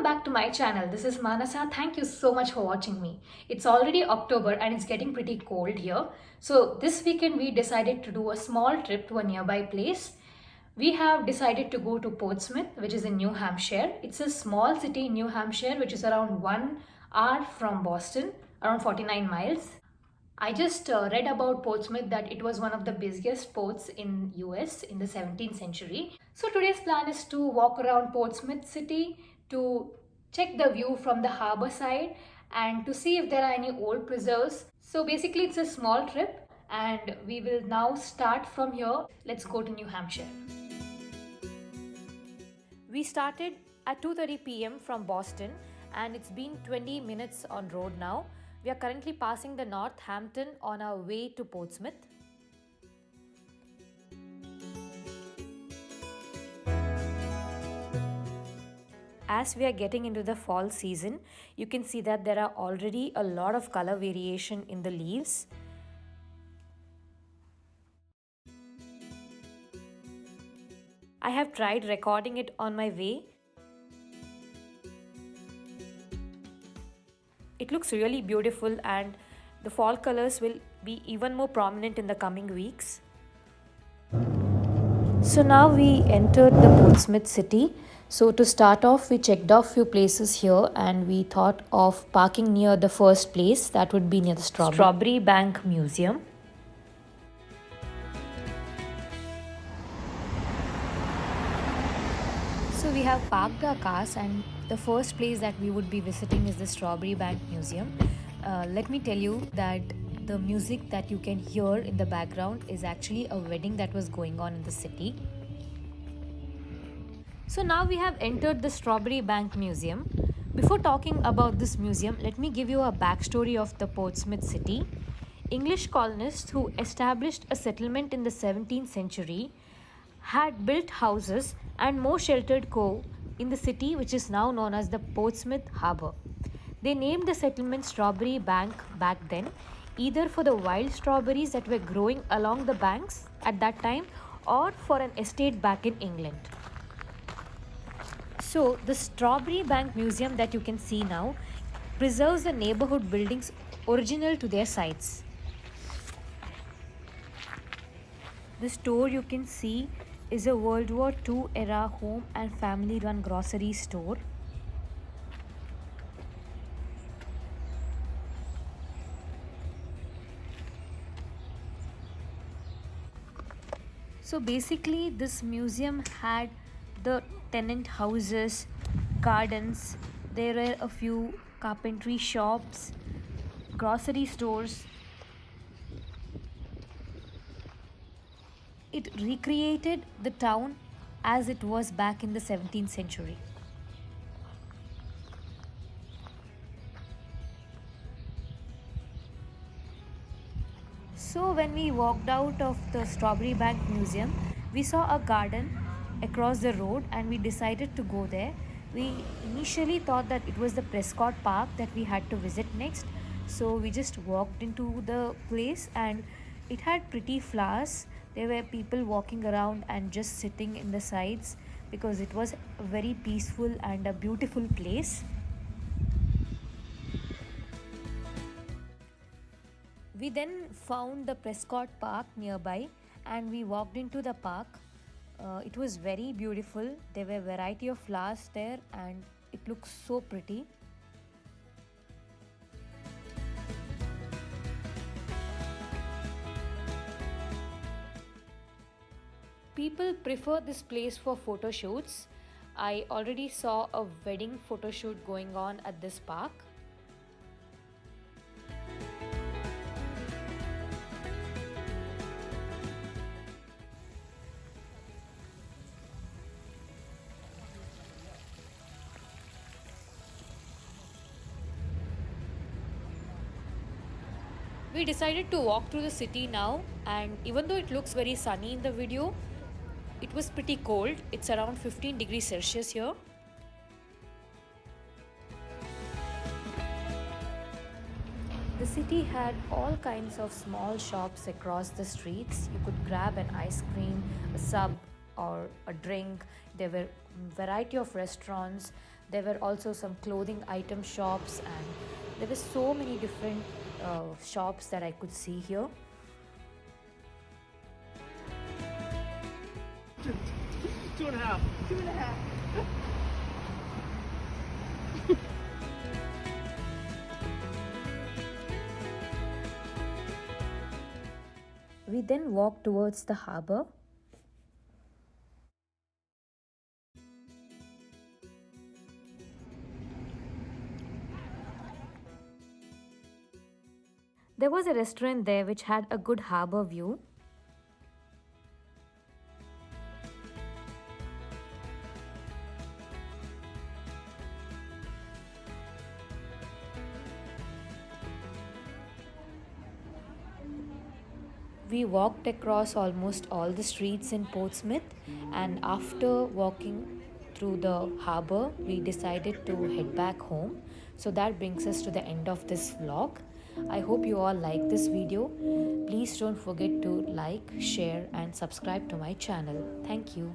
back to my channel. This is Manasa. Thank you so much for watching me. It's already October and it's getting pretty cold here. So this weekend we decided to do a small trip to a nearby place. We have decided to go to Portsmouth, which is in New Hampshire. It's a small city in New Hampshire, which is around 1 hour from Boston, around 49 miles. I just read about Portsmouth that it was one of the busiest ports in US in the 17th century. So today's plan is to walk around Portsmouth city to check the view from the harbour side and to see if there are any old preserves. So basically it's a small trip and we will now start from here. Let's go to New Hampshire. We started at 2:30 p.m. from Boston and it's been 20 minutes on road now. We are currently passing the Northampton on our way to Portsmouth. As we are getting into the fall season, you can see that there are already a lot of color variation in the leaves. I have tried recording it on my way. It looks really beautiful and the fall colors will be even more prominent in the coming weeks. So now we entered the Portsmouth city. So to start off, we checked off few places here and we thought of parking near the first place, that would be near the Strawberry Bank Museum. So we have parked our cars and the first place that we would be visiting is the Strawberry Bank Museum. Let me tell you that the music that you can hear in the background is actually a wedding that was going on in the city. So now we have entered the Strawberry Bank Museum. Before talking about this museum, let me give you a backstory of the Portsmouth city. English colonists who established a settlement in the 17th century had built houses and more sheltered cove in the city, which is now known as the Portsmouth Harbour. They named the settlement Strawberry Bank back then, either for the wild strawberries that were growing along the banks at that time or for an estate back in England. So the Strawberry Bank Museum that you can see now preserves the neighborhood buildings original to their sites. The store you can see is a World War II era home and family run grocery store. So basically this museum had the tenant houses, gardens, there were a few carpentry shops, grocery stores. It recreated the town as it was back in the 17th century. So when we walked out of the Strawberry Bank Museum, we saw a garden across the road and we decided to go there. We initially thought that it was the Prescott Park that we had to visit next. So we just walked into the place and it had pretty flowers. There were people walking around and just sitting in the sides because it was a very peaceful and a beautiful place. We then found the Prescott Park nearby and we walked into the park. It was very beautiful. There were a variety of flowers there and it looks so pretty. People prefer this place for photo shoots. I already saw a wedding photo shoot going on at this park. We decided to walk through the city now, and even though it looks very sunny in the video, it was pretty cold. It's around 15 degrees Celsius here. The city had all kinds of small shops across the streets. You could grab an ice cream, a sub, or a drink. There were a variety of restaurants. There were also some clothing item shops, and there were so many different shops that I could see here. Two and a half. Two and a half. We then walked towards the harbour. There was a restaurant there which had a good harbour view. We walked across almost all the streets in Portsmouth, and after walking through the harbour, we decided to head back home. So that brings us to the end of this vlog. I hope you all like this video. Please don't forget to like, share and subscribe to my channel. Thank you.